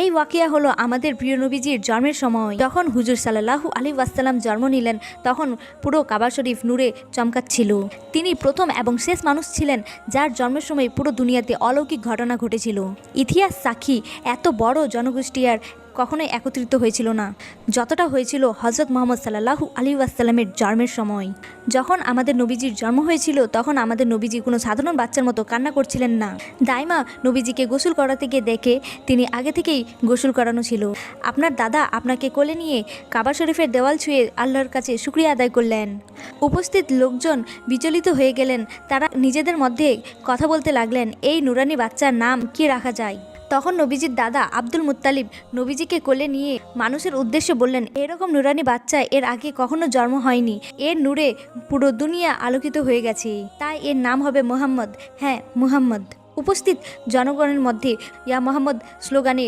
এই ওয়াকিয়া হলো আমাদের প্রিয় নবীজির জন্মের সময়। যখন হুজুর সাল্লাল্লাহু আলাইহি ওয়াসাল্লাম জন্ম নিলেন তখন পুরো কাবা শরীফ নূরে চমকাচ্ছিল। তিনি প্রথম এবং শেষ মানুষ ছিলেন যার জন্মের সময় পুরো দুনিয়াতে অলৌকিক ঘটনা ঘটেছিল। ইতিহাস সাক্ষী এত বড় জনগোষ্ঠী আর কখনোই একত্রিত হয়েছিল না যতটা হয়েছিল হজরত মুহাম্মদ সাল্লাল্লাহু আলাইহি ওয়াসাল্লামের জন্মের সময়। যখন আমাদের নবীজির জন্ম হয়েছিল তখন আমাদের নবীজি কোনো সাধারণ বাচ্চার মতো কান্না করছিলেন না। দাইমা নবীজিকে গোসল করাতে গিয়ে দেখে তিনি আগে থেকেই গোসল করানো ছিল। আপনার দাদা আপনাকে কোলে নিয়ে কাবা শরীফের দেওয়াল ছুঁয়ে আল্লাহর কাছে শুকরিয়া আদায় করলেন। উপস্থিত লোকজন বিচলিত হয়ে গেলেন। তারা নিজেদের মধ্যে কথা বলতে লাগলেন, এই নুরানি বাচ্চার নাম কি রাখা যায়। তখন নবীজির দাদা আব্দুল মুত্তালিব নবীজিকে কোলে নিয়ে মানুষের উদ্দেশ্যে বললেন, এরকম নুরানি বাচ্চা এর আগে কখনো জন্ম হয়নি। এর নূরে পুরো দুনিয়া আলোকিত হয়ে গেছে, তাই এর নাম হবে মুহাম্মদ। হ্যাঁ, মুহাম্মদ। উপস্থিত জনগণের মধ্যে ইয়া মুহাম্মদ স্লোগানে